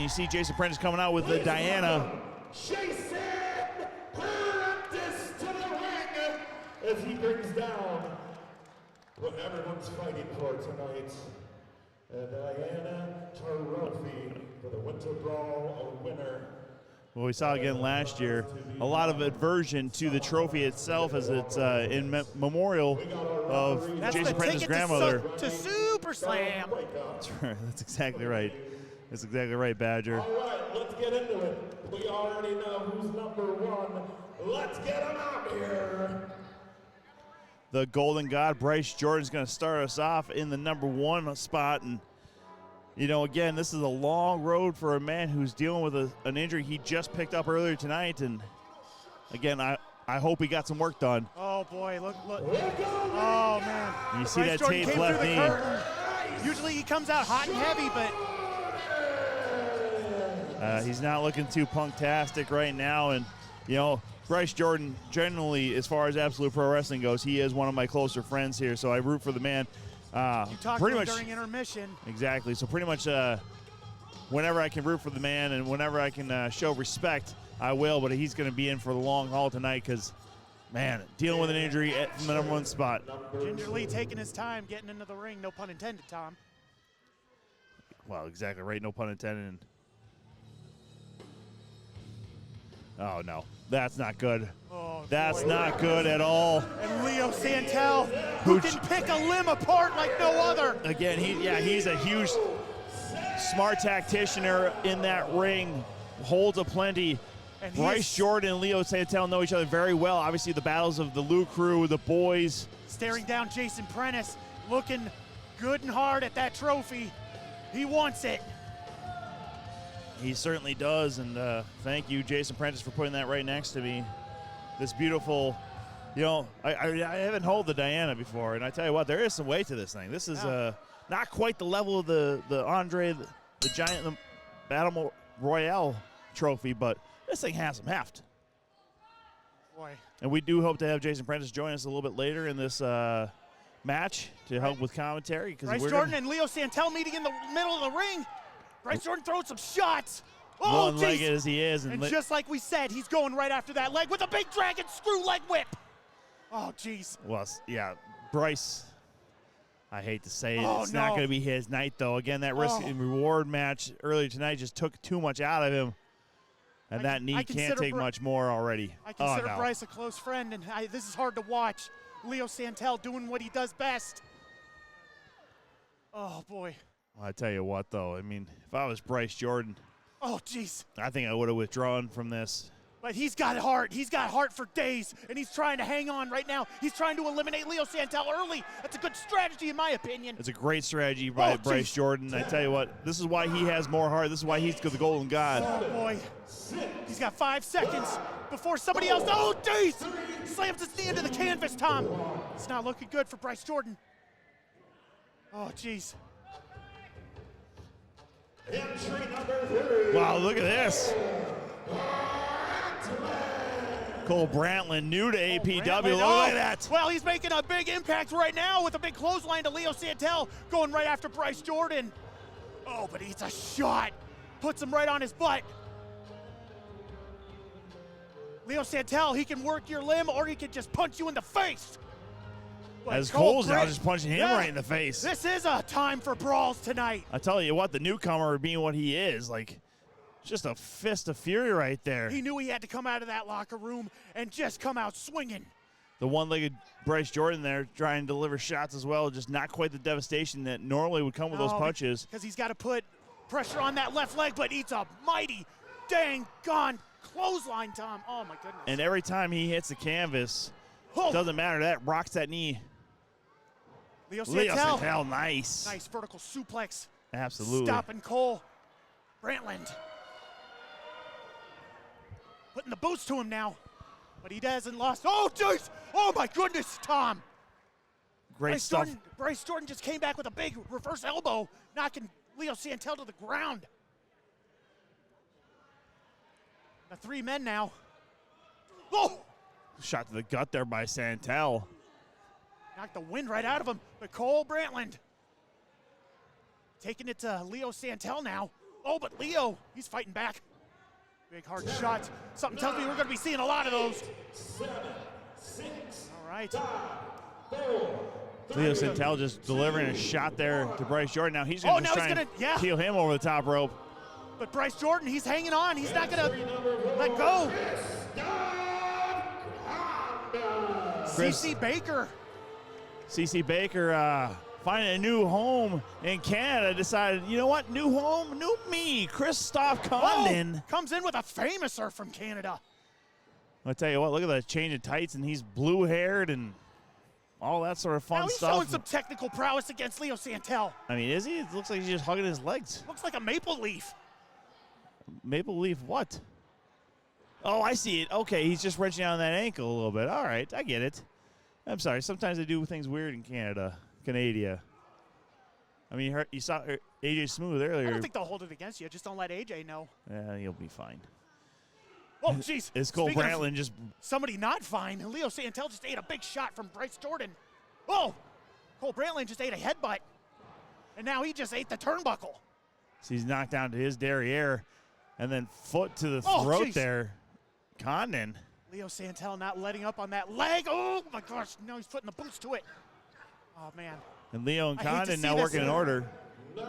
you see Jason Prentice coming out with the Diana. Jason Prentice to the ring as he brings down what everyone's fighting for tonight. A Diana trophy for the Winter Brawl winner. Well, we saw again last year, a lot of aversion to the trophy itself as it's in memorial of Jason Prentice's grandmother. To Super Slam. That's right. That's exactly right. That's exactly right, Badger. All right, let's get into it. We already know who's number one. Let's get him out here. The Golden God, Bryce Jordan's going to start us off in the number one spot. And, you know, again, this is a long road for a man who's dealing with an injury he just picked up earlier tonight. And, again, I hope he got some work done. Oh, boy, look. Oh, man. And you see Bryce that Jordan taped came left through the knee. curtain. Usually he comes out hot and heavy, but he's not looking too punktastic right now. And, you know, Bryce Jordan, generally, as far as Absolute Pro Wrestling goes, he is one of my closer friends here, so I root for the man. you talked to him during intermission. Exactly. So pretty much whenever I can root for the man and whenever I can show respect, I will. But he's going to be in for the long haul tonight because, man, dealing with an injury from the number one spot. Ginger Lee taking his time getting into the ring. No pun intended, Tom. Well, exactly right. No pun intended. Oh, no. That's not good. Oh, That's boy. not good at all. And Leo Santel, who can pick a limb apart like no other. Again, he's a huge, smart tacticianer in that ring. Holds aplenty. And Bryce Jordan and Leo Santel know each other very well. Obviously, the battles of the Lou Crew, the boys. Staring down Jason Prentice, looking good and hard at that trophy. He wants it. He certainly does, and thank you, Jason Prentice, for putting that right next to me. This beautiful, you know, I haven't held the Diana before, and I tell you what, there is some weight to this thing. This is not quite the level of the Andre, the Giant, the Battle Royale trophy, but this thing has some heft. Boy. And we do hope to have Jason Prentice join us a little bit later in this match to help with commentary. Bryce Jordan and Leo Santel meeting in the middle of the ring. Bryce Jordan throwing some shots. Oh, one-legged as he is. And just like we said, he's going right after that leg with a big dragon screw leg whip. Oh, jeez. Well, yeah, Bryce, I hate to say it, it's no. not going to be his night, though. Again, that risk and reward match earlier tonight just took too much out of him. And that knee can't take much more already. I consider Bryce a close friend, and this is hard to watch. Leo Santel doing what he does best. Oh, boy. Well, I tell you what, though. I mean, if I was Bryce Jordan, oh, jeez, I think I would have withdrawn from this. But he's got heart. He's got heart for days, and he's trying to hang on right now. He's trying to eliminate Leo Santel early. That's a good strategy, in my opinion. It's a great strategy by Bryce Jordan. I tell you what, this is why he has more heart. This is why he's the Golden God. Oh, boy. He's got 5 seconds before somebody else. Oh, jeez! Slams his knee into the canvas, Tom. It's not looking good for Bryce Jordan. Oh, jeez. Wow, look at this. Cole Brantlin, new to APW. Look at that. Well, he's making a big impact right now with a big clothesline to Leo Santel, going right after Bryce Jordan. Oh, but he's a shot. Puts him right on his butt. Leo Santel, he can work your limb or he can just punch you in the face. As Cole's now just punching him right in the face. This is a time for brawls tonight. I tell you what, the newcomer being what he is, like, just a fist of fury right there. He knew he had to come out of that locker room and just come out swinging. The one-legged Bryce Jordan there trying to deliver shots as well, just not quite the devastation that normally would come with those punches. Because he's got to put pressure on that left leg, but it's a mighty dang gone clothesline, Tom. Oh, my goodness. And every time he hits the canvas, doesn't matter, that rocks that knee. Leo Santel, nice. Nice vertical suplex. Absolutely. Stopping Cole. Brantland. Putting the boots to him now. But he hasn't lost. Oh, jeez. Oh, my goodness, Tom. Great stuff. Bryce Jordan just came back with a big reverse elbow, knocking Leo Santel to the ground. The 3 men now. Oh! Shot to the gut there by Santel. Knocked the wind right out of him. But Cole Brantland taking it to Leo Santel now. Oh, but Leo, he's fighting back. Big hard shots. Something tells me we're going to be seeing a lot of those. 7, 6. All right. 5, 4. Leo Santel just delivering a shot there to Bryce Jordan. Now he's going to try and peel him over the top rope. But Bryce Jordan, he's hanging on. He's not going to let go. CC Baker. CC Baker finding a new home in Canada, decided, you know what, new home, new me, Christoph Condon. Comes in with a famouser from Canada. I'll tell you what, look at that change of tights, and he's blue-haired and all that sort of fun now he's stuff. showing some technical prowess against Leo Santel. I mean, is he? It looks like he's just hugging his legs. Looks like a maple leaf. Maple leaf what? Oh, I see it. Okay, he's just wrenching on that ankle a little bit. All right, I get it. I'm sorry. Sometimes they do things weird in Canada. I mean, you saw AJ Smooth earlier. I don't think they'll hold it against you. Just don't let AJ know. Yeah, he'll be fine. Oh, jeez. Is Cole Brantlin just... Somebody not fine. Leo Santel just ate a big shot from Bryce Jordan. Oh! Cole Brantlin just ate a headbutt. And now he just ate the turnbuckle. So he's knocked down to his derriere. And then foot to the throat there. Condon. Leo Santel not letting up on that leg. Oh, my gosh. Now he's putting the boots to it. Oh, man. And Leo and Condon now working in order. 9,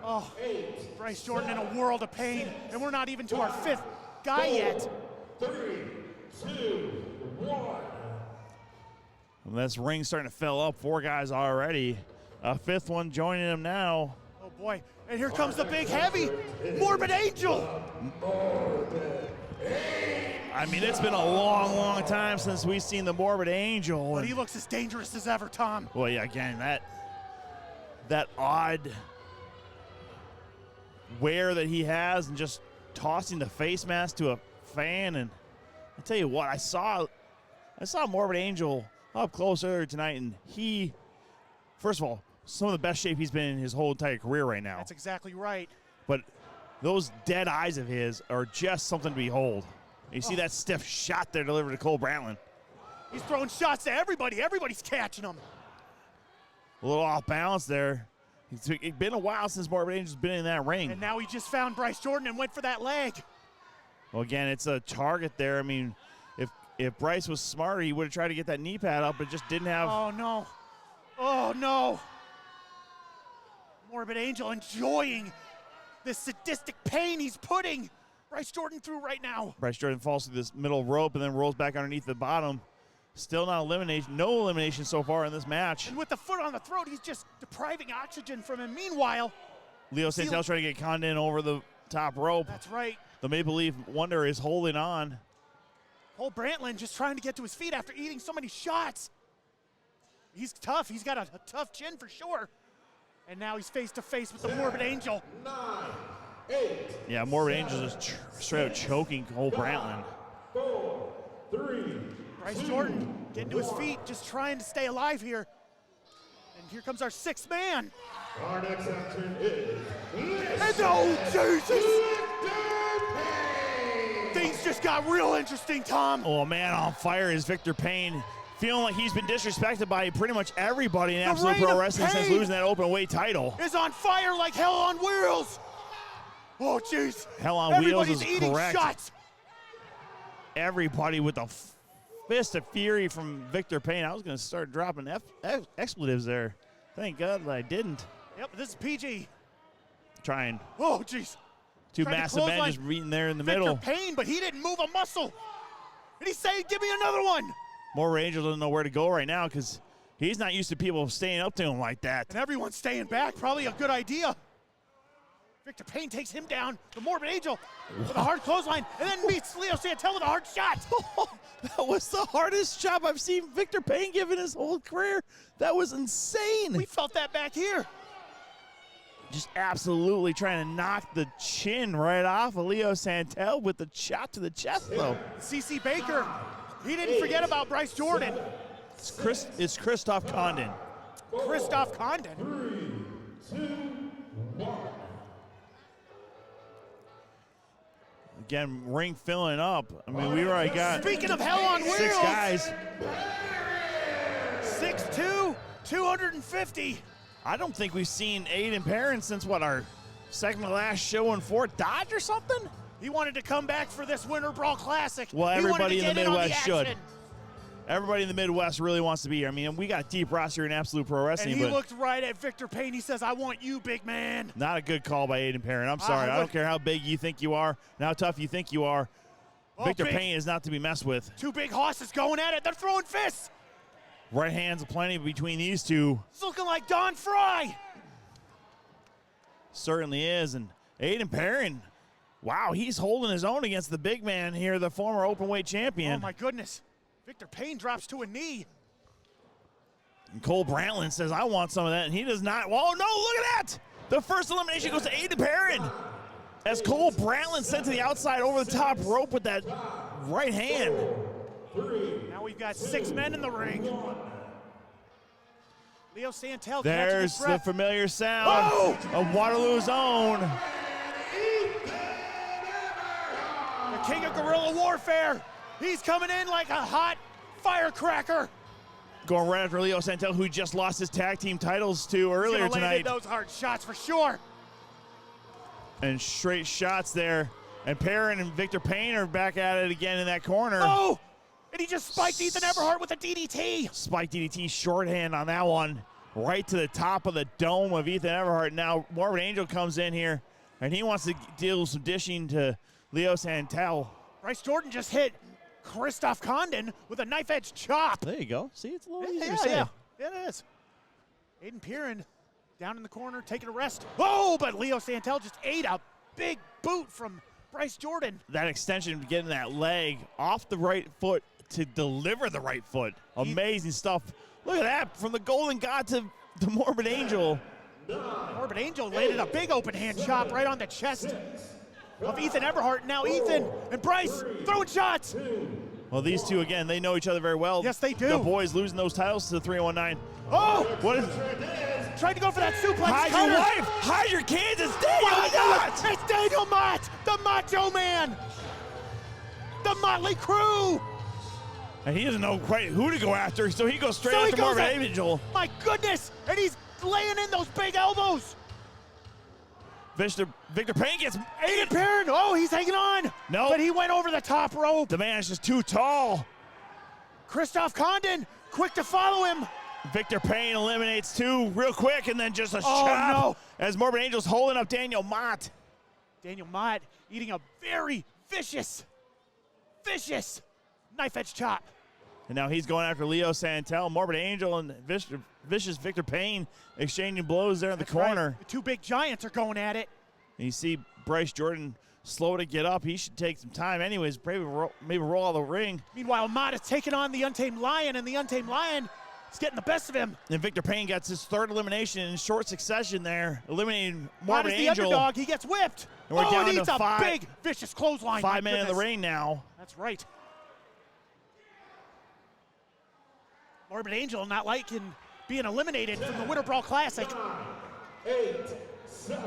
Oh, 8, Bryce Jordan in a world of pain. And we're not even to our 5th guy yet. 3, 2, 1. And this ring's starting to fill up. 4 guys already. A 5th one joining him now. Oh, boy. And here comes the big heavy, Morbid Angel. I mean, it's been a long, long time since we've seen the Morbid Angel. But he looks as dangerous as ever, Tom. Well, yeah, again, that odd wear that he has and just tossing the face mask to a fan. And I tell you what, I saw Morbid Angel up close earlier tonight, and he, first of all, some of the best shape he's been in his whole entire career right now. That's exactly right. But those dead eyes of his are just something to behold. You see that stiff shot there delivered to Cole Brantlin. He's throwing shots to everybody. Everybody's catching him. A little off balance there. It's been a while since Morbid Angel's been in that ring. And now he just found Bryce Jordan and went for that leg. Well, again, it's a target there. I mean, if Bryce was smarter, he would have tried to get that knee pad up, but just didn't have. Oh, no. Oh, no. Morbid Angel enjoying this sadistic pain he's putting Bryce Jordan through right now. Bryce Jordan falls through this middle rope and then rolls back underneath the bottom. Still not elimination. No elimination so far in this match. And with the foot on the throat, he's just depriving oxygen from him. Meanwhile, Leo Santel's trying to get Condon over the top rope. That's right. The Maple Leaf Wonder is holding on. Cole Brantlin just trying to get to his feet after eating so many shots. He's tough. He's got a tough chin for sure. And now he's face to face with the Morbid Angel. 9, 8. Yeah, Morbid Angel just straight up choking Cole Brantlin. 4, 3. Bryce Jordan getting to his feet, just trying to stay alive here. And here comes our 6th man. Our next action is. And oh, Jesus! Things just got real interesting, Tom. Oh, man on fire is Victor Payne. Feeling like he's been disrespected by pretty much everybody in Absolute Pro Wrestling since losing that open weight title. Is on fire like hell on wheels. Oh, jeez. Hell on wheels is eating correct. Shots. Everybody with the fist of fury from Victor Payne. I was going to start dropping expletives there. Thank God that I didn't. Yep, this is PG. Trying. Oh, jeez. 2 massive men just meeting there in the middle. Victor Payne, but he didn't move a muscle. And he's saying, give me another one. Morbid Angel doesn't know where to go right now because he's not used to people staying up to him like that. And everyone's staying back. Probably a good idea. Victor Payne takes him down. The Morbid Angel with a hard clothesline, and then meets Leo Santel with a hard shot. That was the hardest job I've seen Victor Payne give in his whole career. That was insane. We felt that back here. Just absolutely trying to knock the chin right off of Leo Santel with the shot to the chest, though. CC Baker, he didn't forget about Bryce Jordan. It's Christoph Condon. Christoph Condon. 3, 2, 1. Again, ring filling up. I mean, we already got. Speaking of hell on wheels. 6 guys. 6'2", 250. I don't think we've seen Aiden Perrin since what, our second to last show in Fort Dodge or something? He wanted to come back for this Winter Brawl Classic. Well, everybody in the Midwest should. Action. Everybody in the Midwest really wants to be here. I mean, we got a deep roster in Absolute Pro Wrestling. And he looked right at Victor Payne. He says, I want you, big man. Not a good call by Aiden Perrin. I'm sorry. I don't care how big you think you are and how tough you think you are. Victor Payne is not to be messed with. Two big hosses going at it. They're throwing fists. Right hands aplenty between these two. It's looking like Don Fry. Certainly is. And Aiden Perrin, wow, he's holding his own against the big man here, the former openweight champion. Oh, my goodness. Victor Payne drops to a knee. And Cole Brantlin says, I want some of that, and he does not. Whoa, no, look at that! The first elimination goes to Aiden Perrin as Cole Brantlin sent to the outside over the top rope with that right hand. Now we've got 6 men in the ring. Leo Santel There's catching his the breath. familiar sound of Waterloo's own. The king of guerrilla warfare. He's coming in like a hot firecracker. Going right after Leo Santel, who just lost his tag team titles to earlier He's gonna land tonight. those hard shots for sure. And straight shots there. And Perrin and Victor Payne are back at it again in that corner. Oh! And he just spiked Ethan Everhart with a DDT. Spike DDT shorthand on that one. Right to the top of the dome of Ethan Everhart. Now Morbid Angel comes in here, and he wants to deal some dishing to Leo Santel. Bryce Jordan just hit Christoph Condon with a knife edge chop. There you go. See, it's a little easier Yeah, to say. yeah, it is. Aiden Perrin down in the corner, taking a rest. Oh, but Leo Santel just ate a big boot from Bryce Jordan. That extension, getting that leg off the right foot to deliver the right foot. Amazing stuff. Look at that, from the Golden God to Morbid Angel. Morbid Angel landed a big open hand chop right on the chest of Ethan Everhart. Now Ethan and Bryce throwing shots. Well, these two, again, they know each other very well. Yes, they do. The boys losing those titles to the 319. Oh! What is Tried to go for that suplex. Hide cutter. your wife! Hide your kids! It's Daniel What? Mott! It's Daniel Mott, the Macho Man, the Motley Crew. And he doesn't know quite who to go after, so he goes straight So he after goes Morbid at- Angel. My goodness, and he's laying in those big elbows. Victor Payne gets Aiden Perrin, oh, he's hanging on. No. But he went over the top rope. The man is just too tall. Christoph Condon, quick to follow him. Victor Payne eliminates two real quick, and then just a Oh, chop no. as Morbid Angel's holding up Daniel Mott. Daniel Mott eating a very vicious knife edge chop. And now he's going after Leo Santel. Morbid Angel and vicious Victor Payne exchanging blows there in the That's right. corner. The two big giants are going at it. And you see Bryce Jordan slow to get up. He should take some time anyways, maybe roll out of the ring. Meanwhile, Mott is taking on the Untamed Lion, and the Untamed Lion is getting the best of him. And Victor Payne gets his third elimination in short succession there, eliminating Mott Morbid is the Angel. underdog. He gets whipped. And we're oh, down and eats to a big, vicious clothesline. 5 My men in the goodness. ring now. That's right. Morbid Angel not liking being eliminated from the Winter Brawl Classic. 8,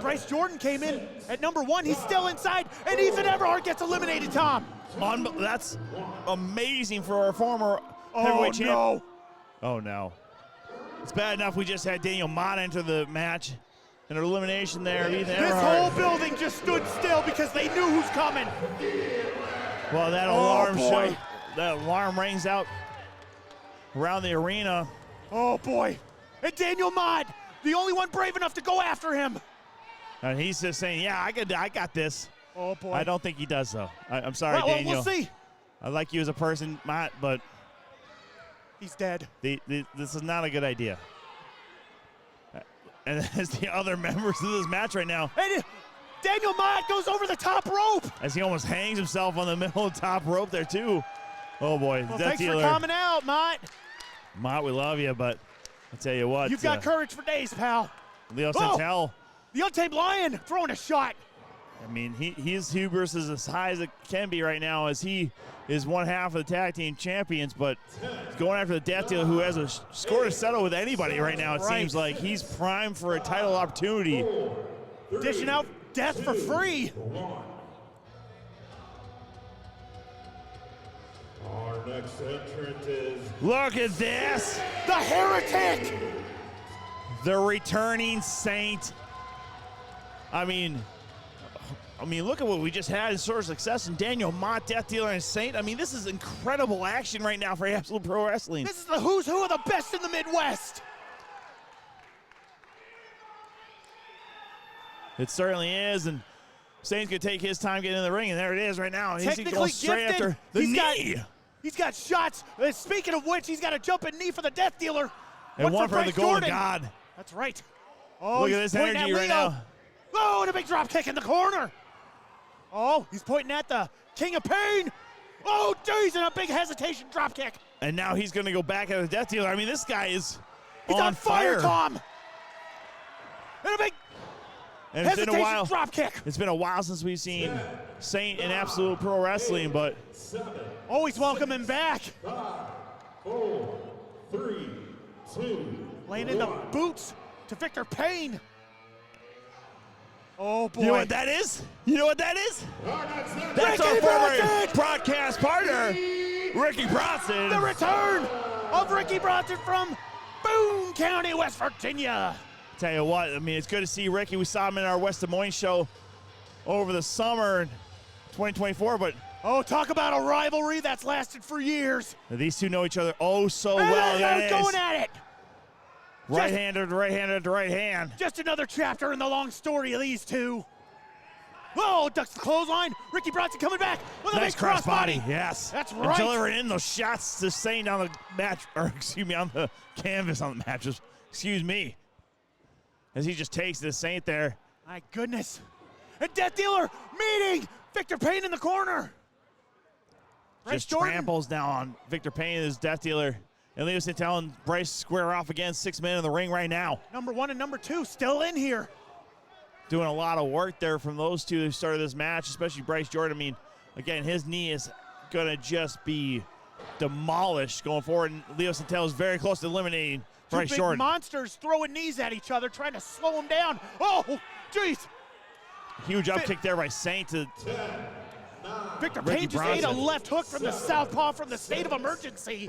Bryce Jordan came in at number 1. He's still inside, and Ethan Everhart gets eliminated, Tom. That's amazing for our former Oh, heavyweight champ. no. Oh, no. It's bad enough we just had Daniel Mott enter the match. An elimination there of Ethan This Everhart. whole building just stood still because they knew who's coming. Well, that boy. that alarm rings out around the arena. Oh, boy. And Daniel Mott, the only one brave enough to go after him. And he's just saying, yeah, I got this. Oh, boy. I don't think he does, though. I'm sorry, well, Daniel. we'll see. I like you as a person, Mott, but He's dead. this is not a good idea. And as the other members of this match right now, And Daniel Mott goes over the top rope. as he almost hangs himself on the middle of the top rope there, too. Oh, boy. Well, Death thanks Dealer. for coming out, Mott. Mott, we love you, but I tell you what. You've got courage for days, pal. Leo Oh! Santel, The Untamed Lion throwing a shot. I mean, his hubris is as high as it can be right now, as he is one half of the tag team champions, but he's going after the Death Dealer, who has a score to settle with anybody right now. It Right. seems like he's primed for a title opportunity. Dishing out death for free. Our next entrant is Look at this. The Heretic. The returning Saint. I mean, look at what we just had in sort of success in Daniel Mott, Death Dealer, and Saint. I mean, this is incredible action right now for Absolute Pro Wrestling. This is the who's who of the best in the Midwest. It certainly is, and Saint's gonna take his time getting in the ring, and there it is right now. He's Technically going straight gifted. after the knee. He's got shots. Speaking of which, he's got a jumping knee for the Death Dealer. And one for the Bryce Golden Jordan. God. That's right. Oh, Look at he's this pointing energy at right Leo. now. Oh, and a big drop kick in the corner. Oh, he's pointing at the King of Pain. Oh, geez, and a big hesitation drop kick. And now he's going to go back at the Death Dealer. I mean, this guy is He's on fire, Tom. And a big and it's been a hesitation while. drop kick. It's been a while since we've seen Saint in Absolute Pro Wrestling, but Always welcome him back. 5, 4, 3, 2, Laying in the boots to Victor Payne. Oh, boy. you know what that is? You know what that is? That's Ricky our former Bronson! broadcast partner, Ricky Bronson. The return of Ricky Bronson from Boone County, West Virginia. Tell you what, I mean, it's good to see Ricky. We saw him in our West Des Moines show over the summer in 2024, but Oh, talk about a rivalry that's lasted for years. these two know each other oh so And well. they're That is. going at it. Right hand to right hand to right hand. Just another chapter in the long story of these two. Oh, ducks the clothesline. Ricky Bronson coming back with a Nice big crossbody. yes. That's And right. delivering in those shots to Saint on the match, or excuse me, on the canvas on the matches. Excuse me. As he just takes this Saint there. My goodness. And Death Dealer meeting Victor Payne in the corner. Bryce Just Jordan. tramples down on Victor Payne, his Death Dealer. And Leo Santel and Bryce square off again, 6 men in the ring right now. Number 1 and number 2 still in here. Doing a lot of work there from those two who started this match, especially Bryce Jordan. I mean, again, his knee is going to just be demolished going forward. And Leo Santel is very close to eliminating Bryce Two big Jordan. monsters throwing knees at each other, trying to slow him down. Oh, jeez. Huge up kick there by Saint to Victor Ricky Payne just ate a Bronson. left hook from the southpaw from the state of emergency.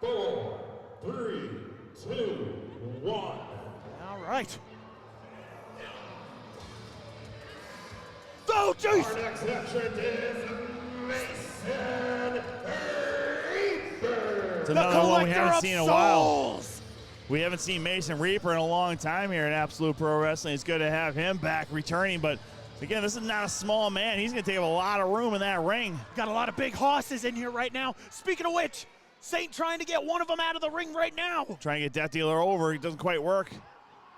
4, 3, 2, 1. All right. Oh, jeez. Our next entrant is Mason Reaper. It's The another one we collector haven't of seen in a while. souls. We haven't seen Mason Reaper in a long time here at Absolute Pro Wrestling. It's good to have him back returning, but again, this is not a small man. He's going to take up a lot of room in that ring. Got a lot of big hosses in here right now. Speaking of which, Saint trying to get one of them out of the ring right now. Trying to get Death Dealer over. It doesn't quite work.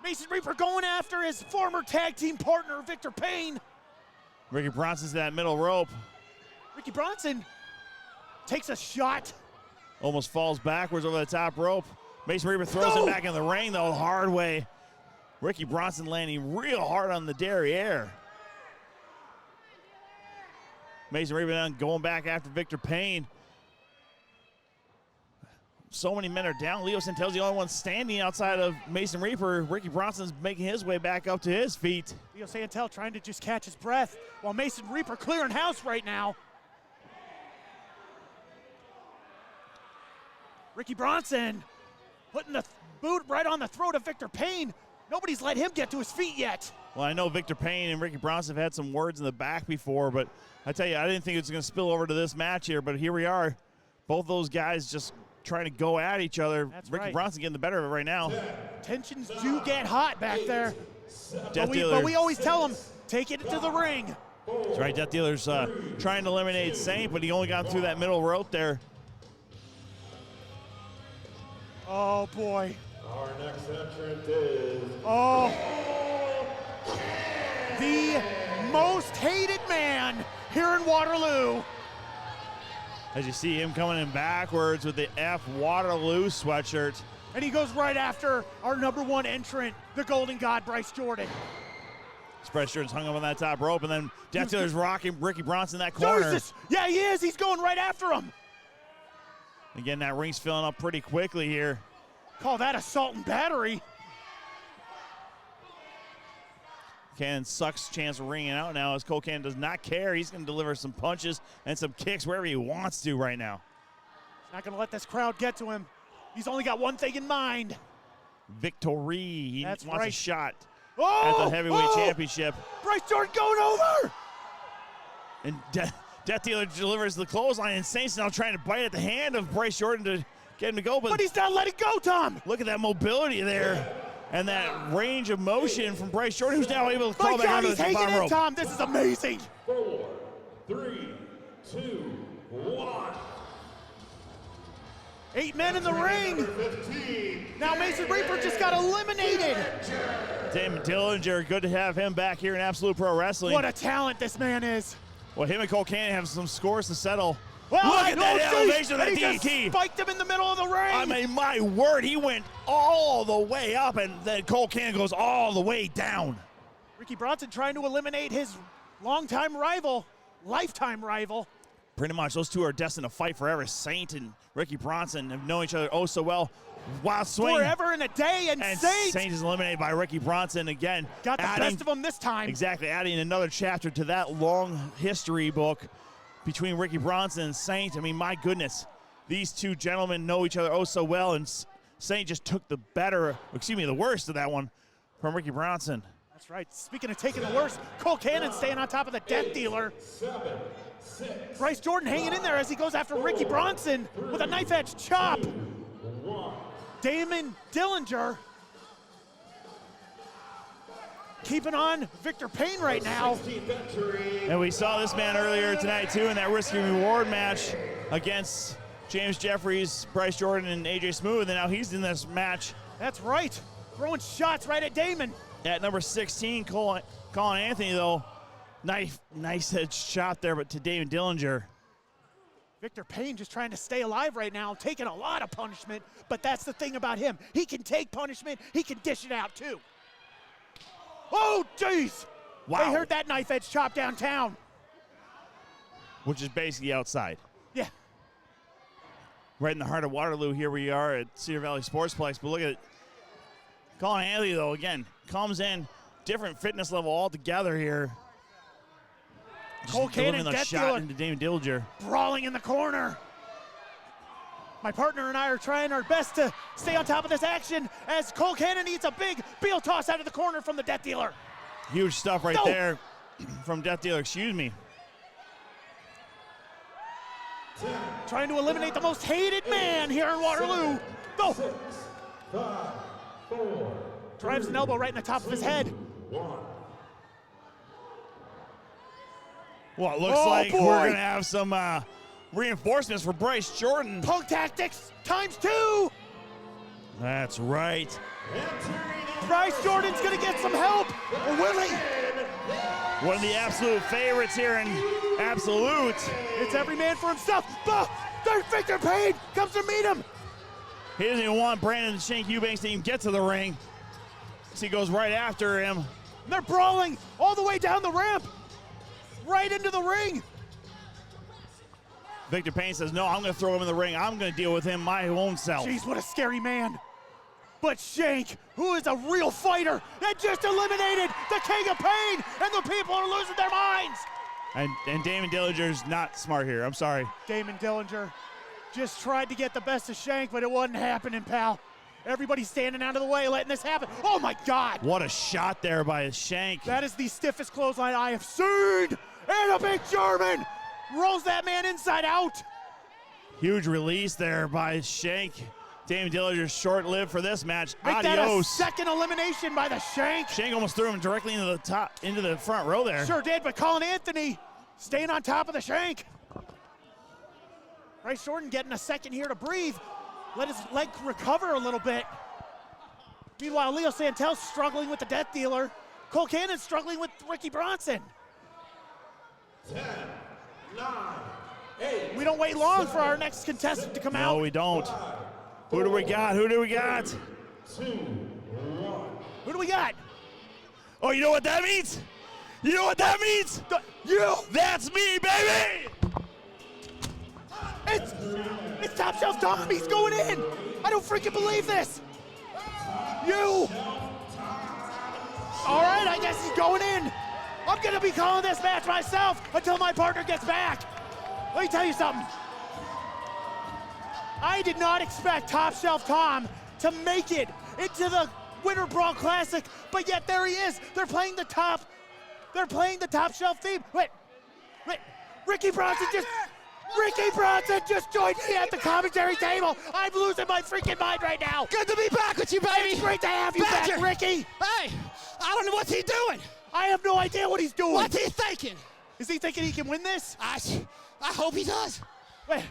Mason Reaper going after his former tag team partner, Victor Payne. Ricky Bronson's to that middle rope. Ricky Bronson takes a shot. Almost falls backwards over the top rope. Mason Reaper throws him back in the ring, though, the hard way. Ricky Bronson landing real hard on the derriere. Mason Reaper then going back after Victor Payne. So many men are down. Leo Santel's the only one standing outside of Mason Reaper. Ricky Bronson's making his way back up to his feet. Leo Santel trying to just catch his breath while Mason Reaper clearing house right now. Ricky Bronson putting the boot right on the throat of Victor Payne. Nobody's let him get to his feet yet. Well, I know Victor Payne and Ricky Bronson have had some words in the back before, but I tell you, I didn't think it was going to spill over to this match here, but here we are. Both those guys just trying to go at each other. That's Ricky right. Bronson getting the better of it right now. Tensions do get hot back there. Death But Dealer. we always tell them, take it to the ring. That's right. Death Dealer's trying to eliminate Saint, but he only got through that middle rope there. Oh, boy. Our next entrant is Oh. The most hated man here in Waterloo. As you see him coming in backwards with the F Waterloo sweatshirt. And he goes right after our number 1 entrant, the Golden God, Bryce Jordan. Spread shirts hung up on that top rope, and then Death Dealer's rocking Ricky Bronson in that corner. Jesus. Yeah, he is. He's going right after him. Again, that ring's filling up pretty quickly here. Call that assault and battery. Cannon sucks chance of ringing out now as Cole Cannon does not care. He's going to deliver some punches and some kicks wherever he wants to right now. He's not going to let this crowd get to him. He's only got one thing in mind. Victory. He That's wants a right. shot. at the heavyweight championship. Bryce Jordan going over. And Death Dealer delivers the clothesline, and Saint's now trying to bite at the hand of Bryce Jordan to get him to go. But he's not letting go, Tom. Look at that mobility there and that range of motion from Bryce Jordan, who's now able to call back onto he's the hanging bottom in, rope. Tom. This is amazing. 4, 3, 2, 1. 8 men in the ring. 15. Now Mason Reaper just got eliminated. Damon Dillinger, good to have him back here in Absolute Pro Wrestling. What a talent this man is. Well, him and Cole Cannon have some scores to settle. Well, Look at that elevation of that and he just DDT. spiked him in the middle of the ring. I mean, my word, he went all the way up, and then Cole Cannon goes all the way down. Ricky Bronson trying to eliminate his longtime rival, lifetime rival. Pretty much, those two are destined to fight forever. Saint and Ricky Bronson have known each other oh so well. Wild swing. Forever and a day, and Saint is eliminated by Ricky Bronson again. got the best of him this time. Exactly, adding another chapter to that long history book between Ricky Bronson and Saint. I mean, my goodness, these two gentlemen know each other oh so well, and Saint just took the worst of that one from Ricky Bronson. That's right. Speaking of taking the worst, Cole Cannon staying on top of the Death Dealer. 7, 6, Bryce Jordan hanging in there as he goes after Ricky Bronson with a knife edge chop. 1. Damon Dillinger keeping on Victor Payne right now. 16th victory. And we saw this man earlier tonight, too, in that risky reward match against James Jeffries, Bryce Jordan, and AJ Smooth, and now he's in this match. That's right. Throwing shots right at Damon. At number 16, Colin Anthony, though, nice head shot there, but to Damon Dillinger. Victor Payne just trying to stay alive right now, taking a lot of punishment, but that's the thing about him. He can take punishment, he can dish it out too. Oh, jeez! Wow. They heard that knife edge chop downtown. Which is basically outside. Yeah. Right in the heart of Waterloo, here we are at Cedar Valley Sportsplex, but look at it. Colin Anthony, though, again, comes in, different fitness level altogether here. Cole Cannon, a Death shot Dealer, into Damon Dillinger. brawling in the corner. My partner and I are trying our best to stay on top of this action as Cole Cannon needs a big heel toss out of the corner from the Death Dealer. Huge stuff right there from Death Dealer, excuse me. Trying to eliminate the most hated man here in Waterloo. Go! 6, 5, 4. Drives an elbow right in the top of his head. 1. Well, it looks like boy. we're going to have some reinforcements for Bryce Jordan. Punk tactics ×2. That's right. Bryce Jordan's gonna get some help, or will he? One of the absolute favorites here in Absolute. It's every man for himself. But there's Victor Payne, comes to meet him. He doesn't even want Brandon Shank Eubanks to even get to the ring. So he goes right after him. They're brawling all the way down the ramp, right into the ring. Victor Payne says, no, I'm going to throw him in the ring. I'm going to deal with him my own self. Jeez, what a scary man. But Shank, who is a real fighter, that just eliminated the King of Pain, and the people are losing their minds. And Damon Dillinger's not smart here. I'm sorry. Damon Dillinger just tried to get the best of Shank, but it wasn't happening, pal. Everybody's standing out of the way, letting this happen. Oh, my God. What a shot there by Shank. That is the stiffest clothesline I have seen. And a big German rolls that man inside out. Huge release there by Shank. Damon Dillinger short-lived for this match. Make Adios. that a second elimination by the Shank. Shank almost threw him directly into the front row there. Sure did, but Colin Anthony staying on top of the Shank. Bryce Jordan getting a second here to breathe. Let his leg recover a little bit. Meanwhile, Leo Santel's struggling with the Death Dealer. Cole Cannon struggling with Ricky Bronson. 10, 9, 8. We don't wait long for our next contestant to come out. No, we don't. Who do we got? Who do we got? 2, 1. Who do we got? Oh, you know what that means? You know what that means? You! That's me, baby! It's Top Shelf Tom. He's going in. I don't freaking believe this. You. All right, I guess he's going in. I'm going to be calling this match myself until my partner gets back. Let me tell you something. I did not expect Top Shelf Tom to make it into the Winter Brawl Classic, but yet there he is. They're playing the top shelf theme. Wait, Ricky Bronson just joined me at the commentary table. I'm losing my freaking mind right now. Good to be back with you, baby. It's great to have you back, Ricky. Hey, I don't know what's he doing. I have no idea what he's doing. What's he thinking? Is he thinking he can win this? I hope he does. Wait,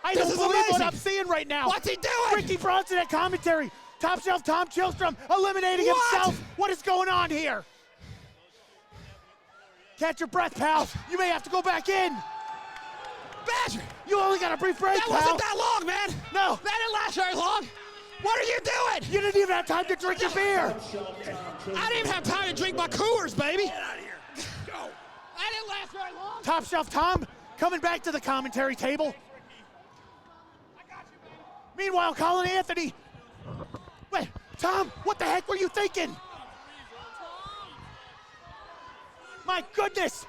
I This don't is believe what amazing. I'm seeing right now. What's he doing? Ricky Bronson at commentary. Top shelf Tom Chillstrom eliminating What? himself. What is going on here? Catch your breath, pal. You may have to go back in. Badger, You only got a brief break, that pal. wasn't that long, man. No. That didn't last very long. What are you doing? You didn't even have time to drink your beer. I didn't even have time to drink my Coors, baby. Get out of here. Go. I didn't last very long. Top shelf Tom coming back to the commentary table. Meanwhile, Colin Anthony. Wait, Tom, what the heck were you thinking? My goodness.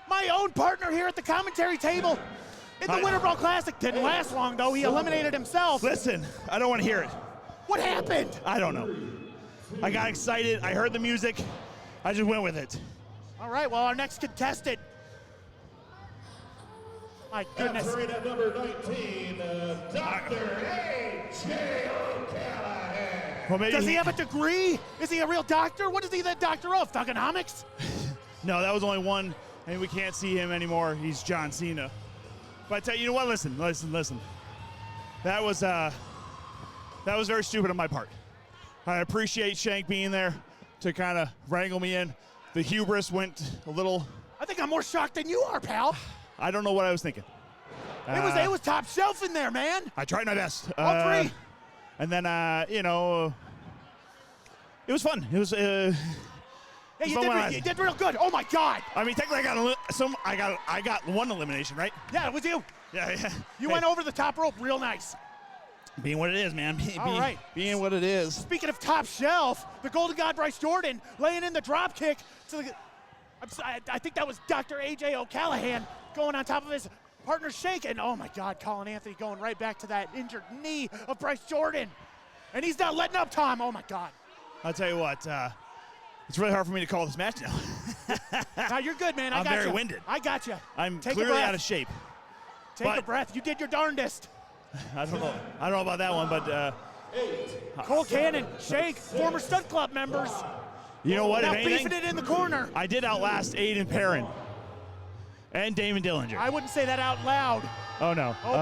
My own partner here at the commentary table in the Winter Brawl Classic. Didn't last long, though. He eliminated himself. Listen, I don't want to hear it. What happened? I don't know. I got excited. I heard the music. I just went with it. All right, well, our next contestant. My goodness. Entering at number 19, Dr. A.J. O'Callaghan. Well, maybe Does he have a degree? Is he a real doctor? What is he the doctor of? Thugonomics? No, that was only one, and we can't see him anymore. He's John Cena. But I tell you, you know what? Listen. That was very stupid on my part. I appreciate Shank being there to kind of wrangle me in. The hubris went a little. I think I'm more shocked than you are, pal. I don't know what I was thinking. It was top shelf in there, man. I tried my best. All three. And then, it was fun. It was. Yeah, you did real good. Oh my God. I mean, technically, I got one elimination, right? Yeah, it was you. Yeah. You went over the top rope real nice. Being what it is, man. All right. Being what it is. Speaking of top shelf, the Golden God Bryce Jordan laying in the drop kick to the. I think that was Dr. A.J. O'Callaghan going on top of his partner Shank. And oh my God, Colin Anthony going right back to that injured knee of Bryce Jordan. And he's not letting up, Tom. Oh my God. I'll tell you what. It's really hard for me to call this match now. Now you're good, man. I I'm got you. very winded. I got you. I'm Take clearly a breath. out of shape. Take a breath. You did your darndest. I don't know about that one, but Cole Cannon, Shank, former Stunt Club members. you know what? Now If anything, beefing it in the corner. I did outlast Aiden Perrin and Damon Dillinger. I wouldn't say that out loud. Oh no. Oh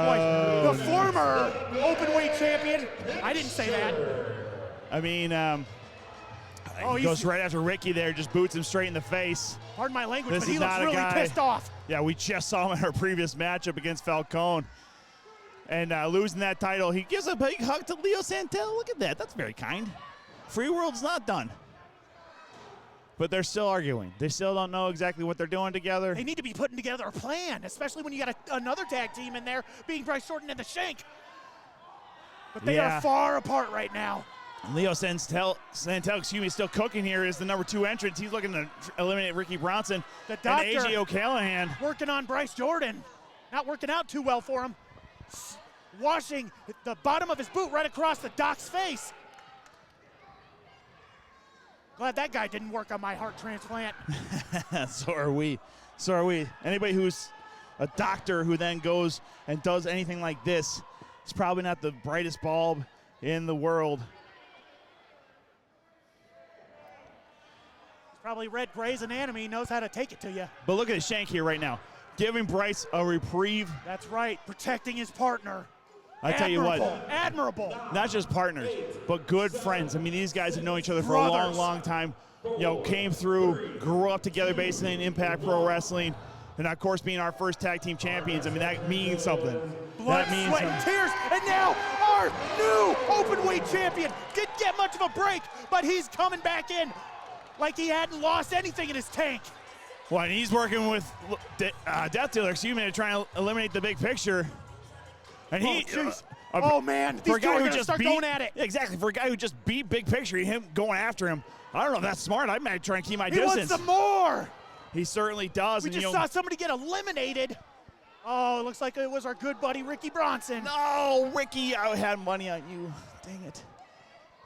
boy. The former openweight champion. I didn't say that. I mean, Oh, he goes right after Ricky there, just boots him straight in the face. Pardon my language, This but he is looks not a really guy- pissed off. Yeah, we just saw him in our previous matchup against Falcone. And losing that title, he gives a big hug to Leo Santel. Look at that. That's very kind. Free World's not done. But they're still arguing. They still don't know exactly what they're doing together. They need to be putting together a plan, especially when you got another tag team in there, being Bryce Jordan and the Shank. But they Yeah. are far apart right now. Leo Santel, still cooking here is the number 2 entrant. He's looking to eliminate Ricky Bronson. The And doctor AJ O'Callaghan. working on Bryce Jordan. Not working out too well for him. Washing the bottom of his boot right across the doc's face. Glad that guy didn't work on my heart transplant. So are we. Anybody who's a doctor who then goes and does anything like this is probably not the brightest bulb in the world. Probably read Grey's Anatomy, knows how to take it to you. But look at Shank here right now, giving Bryce a reprieve. That's right, protecting his partner. I tell you what, Admirable. not just partners, but good friends. I mean, these guys have known each other for a long, Brothers. long time. Came through, grew up together basically in Impact Pro Wrestling. And of course, being our first tag team champions, I mean, that means something. Blood, that means sweat, and something. tears, and now our new openweight champion. Didn't get much of a break, but he's coming back in like he hadn't lost anything in his tank. Well, and he's working with Death Dealer, to try and eliminate the big picture. And he, Oh man, these two are gonna start going at it. Yeah, exactly. For a guy who just beat Big Picture, him going after him, I don't know if that's smart. I might try and keep my He distance. wants some more. He certainly does. We just saw somebody get eliminated. Oh, it looks like it was our good buddy Ricky Bronson. No, Ricky, I had money on you. Dang it.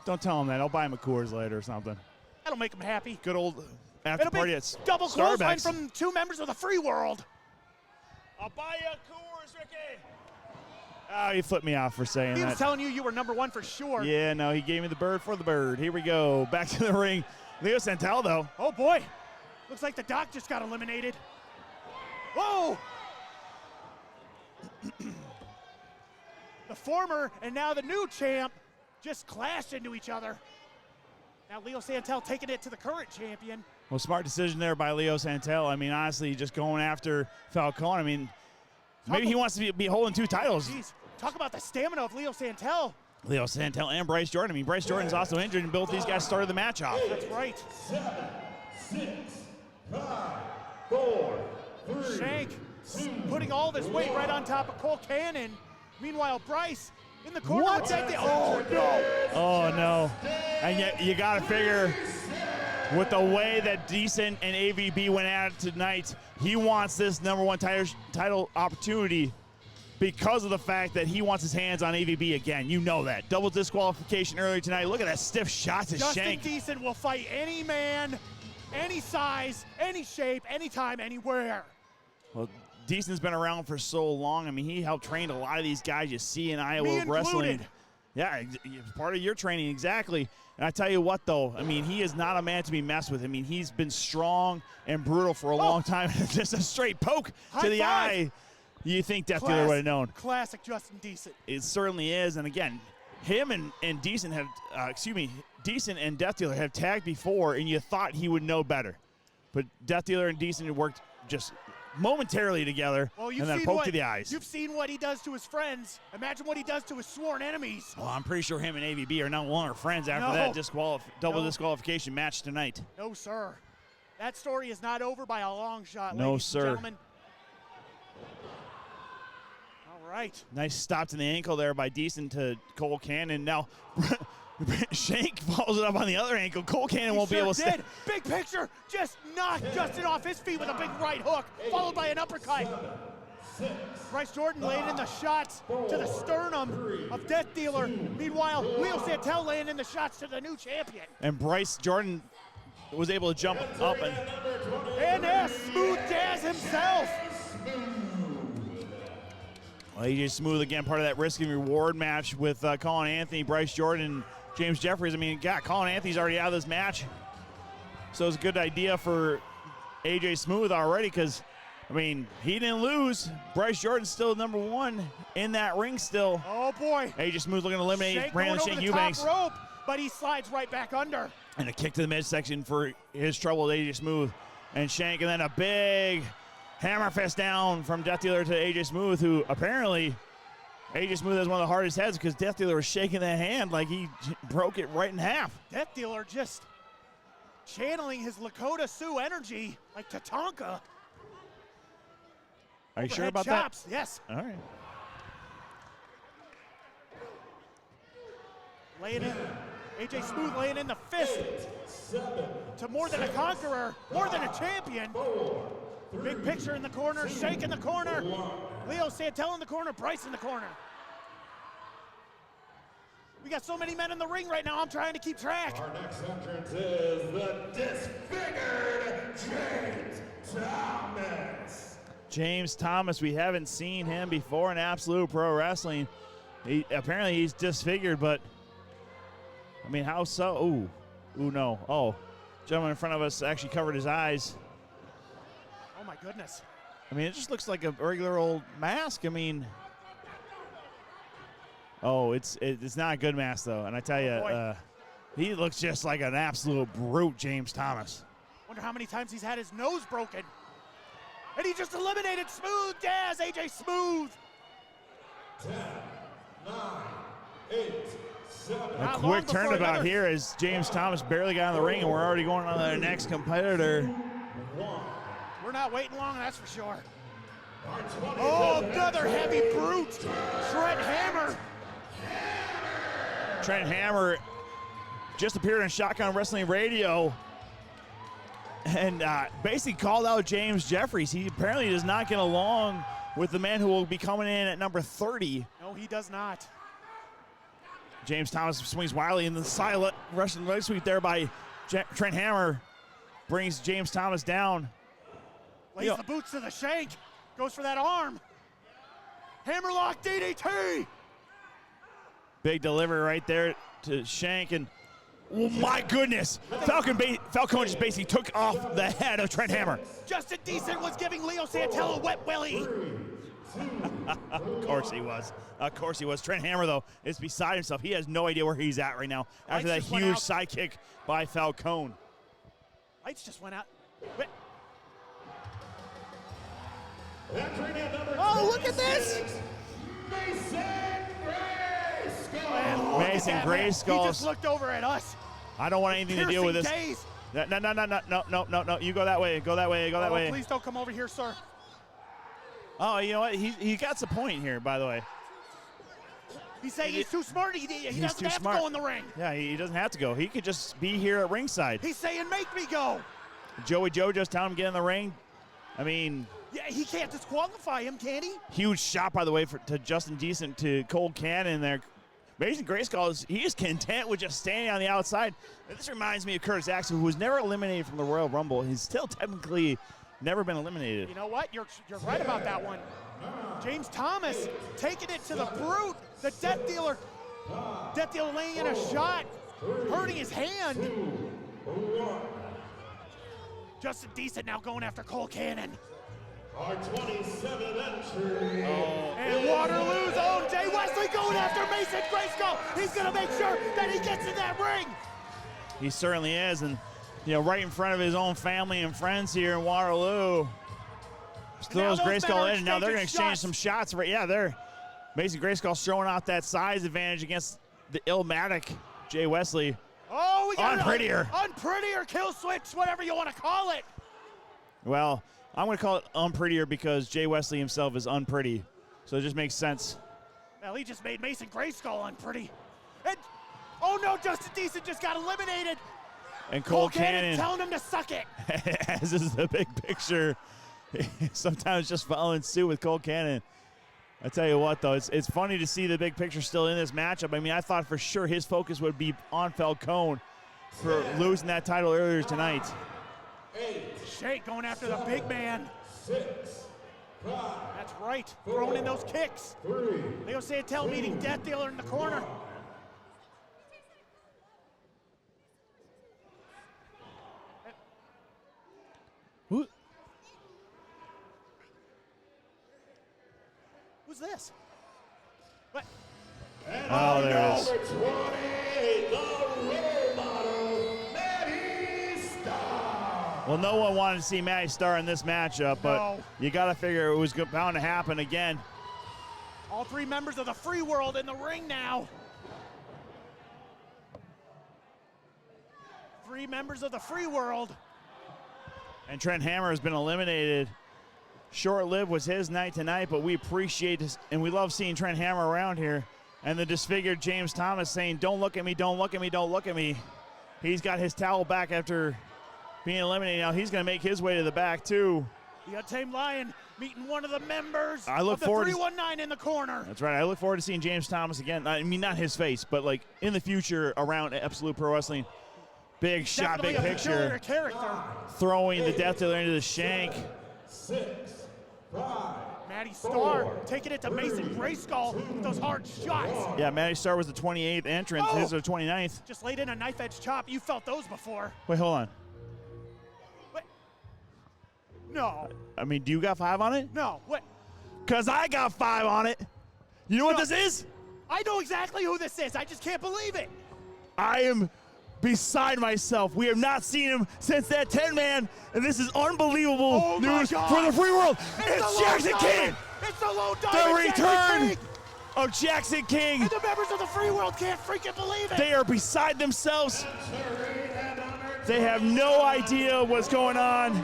Don't tell him that. I'll buy him a Coors later or something. That'll make him happy. Good old after It'll party be at double clothesline Starbucks. from 2 members of the free world. I'll buy you a Coors, Ricky. Oh, you flipped me off for saying He that. was telling you were #1 for sure. Yeah, no, he gave me the bird for the bird. Here we go. Back to the ring. Leo Santel, though. Oh, boy. Looks like the Doc just got eliminated. Whoa! The former and now the new champ just clashed into each other. Now Leo Santel taking it to the current champion. Well, smart decision there by Leo Santel. I mean, honestly, just going after Falcone. I mean, maybe he wants to be holding 2 titles. Jeez, talk about the stamina of Leo Santel. Leo Santel and Bryce Jordan. I mean, Bryce Jordan's also injured, and both these guys started the match off. That's right. 7, 6, 5, 4, 3. Shank putting all of his weight right on top of Cole Cannon. Meanwhile, Bryce in the corner. What? With that oh, no. Oh, no. And yet you got to figure, with the way that Decent and AVB went at it tonight, he wants this #1 title opportunity because of the fact that he wants his hands on AVB again. You know that. Double disqualification earlier tonight. Look at that stiff shot to Justin Shank. Decent will fight any man, any size, any shape, anytime, anywhere. Well, Decent's been around for so long. I mean, he helped train a lot of these guys you see in Iowa Me wrestling. included. Yeah, it's part of your training, exactly. And I tell you what, though, I mean, he is not a man to be messed with. I mean, he's been strong and brutal for a long time. Just a straight poke to the eye. You think Death Dealer would have known. Classic Justin Decent. It certainly is. And again, him and Decent have, Decent and Death Dealer have tagged before, and you thought he would know better. But Death Dealer and Decent have worked just momentarily together, Well, and then poke to the eyes. You've seen what he does to his friends. Imagine what he does to his sworn enemies. Well, I'm pretty sure him and AVB are no longer friends after No. that double disqualification match tonight. No, sir. That story is not over by a long shot, No, ladies sir. and gentlemen. All right. Nice stop to the ankle there by Decent to Cole Cannon. Now, Shank follows it up on the other ankle. Cole Cannon won't be able to did. Big picture. Just knocked Justin off his feet with a big right hook, followed by an uppercut. Bryce Jordan laying in the shots to the sternum of Death Dealer. Meanwhile, Leo Santel laying in the shots to the new champion. And Bryce Jordan was able to jump up And there's Smooth Jazz himself. Well, AJ Smooth again, part of that risk and reward match with Colin Anthony, Bryce Jordan, James Jeffries. I mean, God, Colin Anthony's already out of this match. So it's a good idea for AJ Smooth already because, I mean, he didn't lose. Bryce Jordan's still #1 in that ring still. Oh, boy. AJ Smooth looking to eliminate Shank Brandon going Shank over the Eubanks. top rope, but he slides right back under. And a kick to the midsection for his trouble with AJ Smooth. And Shank, and then a big hammer fist down from Death Dealer to AJ Smooth, who apparently AJ Smooth has one of the hardest heads because Death Dealer was shaking that hand like he broke it right in half. Death Dealer just channeling his Lakota Sioux energy like Tatanka. Are you sure Overhead about chops. Yes. that? All right. Laying in. AJ Smooth laying in the fist to more than a conqueror, more than a champion. Big picture in the corner, Shank in the corner, Leo Santel in the corner, Bryce in the corner. We got so many men in the ring right now, I'm trying to keep track. Our next entrance is the disfigured James Thomas. James Thomas, we haven't seen him before in Absolute Pro Wrestling. Apparently he's disfigured, but I mean, how so? Ooh, no. Oh, gentleman in front of us actually covered his eyes. Oh my goodness. I mean, it just looks like a regular old mask. I mean, oh, it's not a good mask though. And I tell you, he looks just like an absolute brute, James Thomas. Wonder how many times he's had his nose broken. And he just eliminated Smooth Jazz, AJ Smooth. 10, 9, 8, 7. A Not long quick before turnabout another- here as James Thomas barely got in the ring, and we're already going on to the next competitor. We're not waiting long, that's for sure. Oh, another heavy brute. Trent Hammer. Trent Hammer just appeared on Shotgun Wrestling Radio and basically called out James Jeffries. He apparently does not get along with the man who will be coming in at number 30. No, he does not. James Thomas swings wildly in the silent Russian leg sweep there by Trent Hammer. Brings James Thomas down. Lays the boots to the shank. Goes for that arm. Hammerlock DDT. Big delivery right there to Shank, and oh my goodness, Falcone just basically took off the head of Trent Hammer. Justin Decent was giving Leo Santello a wet willy. Of course he was. Of course he was. Trent Hammer, though, is beside himself. He has no idea where he's at right now after that huge side kick by Falcone. Lights just went out. Oh, look at this! Mason Grayskull. He just looked over at us. I don't want anything to deal with this. Days. No. You go that way. Go that way. Go that way. Please don't come over here, sir. Oh, you know what? He got the point here, by the way. He's saying he's too smart. He doesn't have to go in the ring. Yeah, he doesn't have to go. He could just be here at ringside. He's saying, make me go. Joey Joe just telling him to get in the ring. I mean, yeah, he can't disqualify him, can he? Huge shot, by the way, to Justin Decent, to Cole Cannon there. Mason Grayskull, he is content with just standing on the outside. This reminds me of Curtis Axel, who was never eliminated from the Royal Rumble. He's still technically never been eliminated. You know what? You're right about that one. James Thomas taking it to the brute. The Death Dealer. Death Dealer laying in a shot, hurting his hand. Justin Decent now going after Cole Cannon. Our 27th entry. And Waterloo's own Jay Wesley going after Mason Grayskull. He's going to make sure that he gets in that ring. He certainly is, and right in front of his own family and friends here in Waterloo. Throws Grayskull in, and now they're going to exchange some shots. They're Mason Grayskull showing off that size advantage against the illmatic Jay Wesley. Oh, we got unprettier kill switch, whatever you want to call it. Well, I'm going to call it unprettier because Jay Wesley himself is unpretty, so it just makes sense. Well, he just made Mason Grayskull unpretty. And oh no, Justin Decent just got eliminated. And Cole Cannon telling him to suck it. As is the big picture. Sometimes just following suit with Cole Cannon. I tell you what, though, it's funny to see the big picture still in this matchup. I mean, I thought for sure his focus would be on Falcone for losing that title earlier tonight. Shake going after the big man. 6, 5. That's right, throwing in those kicks. 3. Leo Santel meeting Death Dealer in the corner. Who's this? What? Oh, there it is. Number 20, the role model, Matty Star. Well, no one wanted to see Matty Star in this matchup, but you got to figure it was bound to happen again. All three members of the Free World in the ring now. 3 members of the Free World. And Trent Hammer has been eliminated. Short-lived was his night tonight, but we appreciate this, and we love seeing Trent Hammer around here. And the disfigured James Thomas saying, don't look at me, don't look at me, don't look at me. He's got his towel back after being eliminated. Now he's going to make his way to the back, too. The Untamed Lion meeting one of the members of the 319 in the corner. That's right. I look forward to seeing James Thomas again. I mean, not his face, but like in the future around Absolute Pro Wrestling. Big shot, big picture. Throwing the Death Dealer into the shank. 6, 5. Matty Star taking it to Mason Grayskull with those hard shots. Yeah, Matty Star was the 28th entrant. His was the 29th. Just laid in a knife edge chop. You felt those before. Wait, hold on. What? No. I mean, do you got 5 on it? No. What? Because I got 5 on it. You know what this is? I know exactly who this is. I just can't believe it. I am beside myself. We have not seen him since that 10-man, and this is unbelievable news for the Free World. It's Jackson King. It's the Low Diamond. The return of Jackson King. And the members of the Free World can't freaking believe it. They are beside themselves. They have no idea what's going on.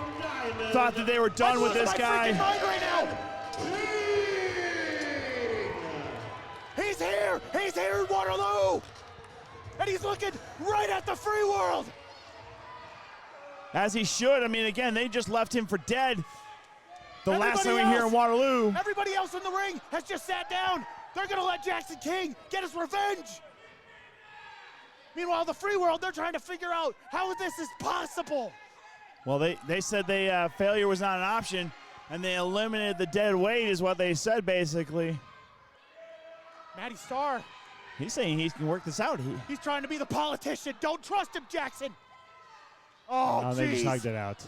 Thought that they were done with this guy. Right now. He's here. He's here in Waterloo. And he's looking right at the Free World. As he should. I mean, again, they just left him for dead. Last time we were here in Everybody else in the ring has just sat down. They're going to let Jackson King get his revenge. Meanwhile, the free world, they're trying to figure out how this is possible. Well, they said failure was not an option, and they eliminated the dead weight is what they said, basically. Matty Starr. He's saying he can work this out. He's trying to be the politician. Don't trust him, Jackson. Oh, they just hugged it out.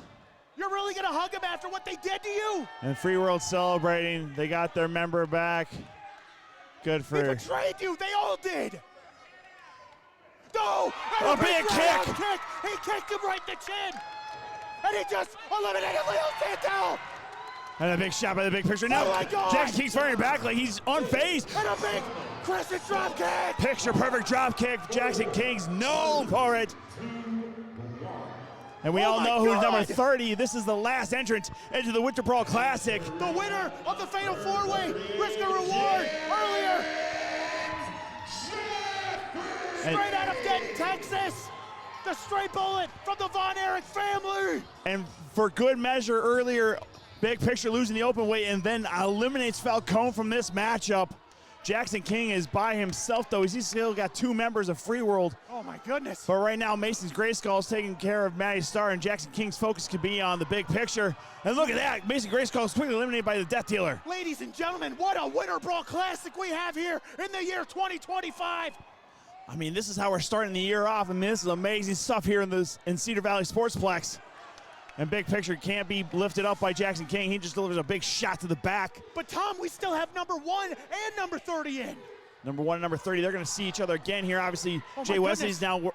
You're really going to hug him after what they did to you? And Free World celebrating. They got their member back. Good for... They betrayed you. They all did. No! A big kick. He kicked him right in the chin. And he just eliminated Leo Santel. And a big shot by the big picture. Now, oh my God. Jackson King's firing back like he's unfazed. And a big crescent drop kick. Picture perfect drop kick. Jackson King's known for it. And we all know who's number 30. This is the last entrant into the Winter Brawl Classic. The winner of the Fatal 4-Way. Risk a reward earlier. Straight out of Denton, Texas. The straight bullet from the Von Erich family. And for good measure earlier, Big Picture losing the open weight and then eliminates Falcone from this matchup. Jackson King is by himself, though. He's still got 2 members of Free World. Oh, my goodness. But right now, Mason's Grayskull is taking care of Matty Starr, and Jackson King's focus could be on the big picture. And look at that. Mason Grayskull is quickly eliminated by the Death Dealer. Ladies and gentlemen, what a Winter Brawl Classic we have here in the year 2025. I mean, this is how we're starting the year off. I mean, this is amazing stuff here in Cedar Valley Sportsplex. And Big Picture can't be lifted up by Jackson King. He just delivers a big shot to the back. But, Tom, we still have number 1 and number 30 in. Number 1 and number 30, they're going to see each other again here. Obviously, Jay Wesley's now,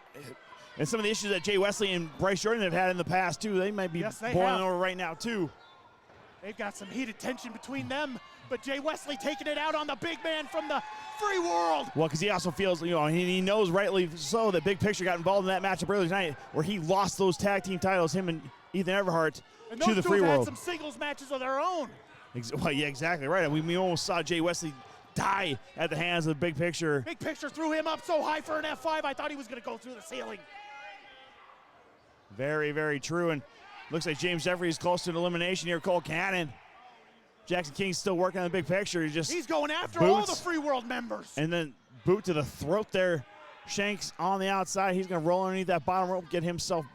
and some of the issues that Jay Wesley and Bryce Jordan have had in the past, too, they might be boiling over right now, too. They've got some heated tension between them, but Jay Wesley taking it out on the big man from the Free World. Well, because he also feels, he knows rightly so that Big Picture got involved in that matchup earlier tonight where he lost those tag team titles, him and Ethan Everhart, to the Free World. Had some singles matches of their own. Well, yeah, exactly right. We almost saw Jay Wesley die at the hands of Big Picture. Big Picture threw him up so high for an F5, I thought he was going to go through the ceiling. Very, very true. And looks like James Jeffries close to an elimination here. Cole Cannon. Jackson King's still working on the Big Picture. He's going after all the Free World members. And then boot to the throat there. Shanks on the outside. He's going to roll underneath that bottom rope, get himself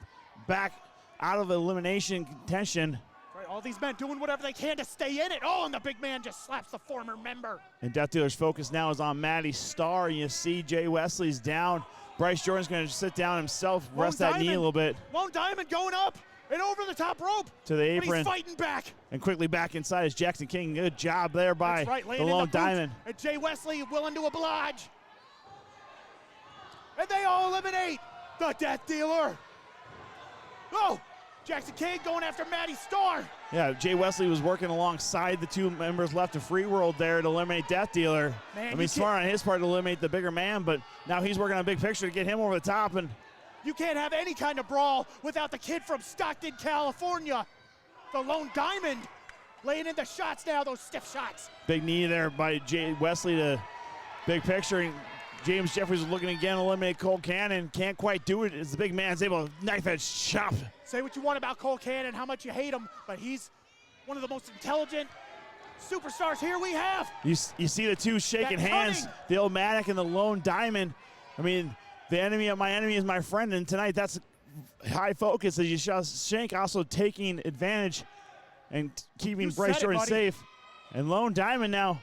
back out of elimination contention. Right, all these men doing whatever they can to stay in it. Oh, and the big man just slaps the former member. And Death Dealer's focus now is on Matty Starr. You see Jay Wesley's down. Bryce Jordan's going to sit down himself, rest that knee a little bit. Lone Diamond going up and over the top rope. To the apron. But he's fighting back. And quickly back inside is Jackson King. Good job there by the Lone Diamond. And Jay Wesley willing to oblige. And they all eliminate the Death Dealer. Oh, Jackson King going after Matty Starr. Yeah, Jay Wesley was working alongside the 2 members left of Free World there to eliminate Death Dealer. Man, I mean, smart on his part to eliminate the bigger man, but now he's working on a Big Picture to get him over the top. And you can't have any kind of brawl without the kid from Stockton, California. The Lone Diamond laying in the shots now, those stiff shots. Big knee there by Jay Wesley to Big Picture. And James Jeffries is looking again to eliminate Cole Cannon. Can't quite do it as the big man's able to knife edge chop. Say what you want about Cole Cannon, how much you hate him, but he's one of the most intelligent superstars here we have. You see the 2 shaking hands, the Illmatic and the Lone Diamond. I mean, the enemy of my enemy is my friend, and tonight that's high focus as you saw Shank also taking advantage and keeping Bryce Jordan safe. And Lone Diamond now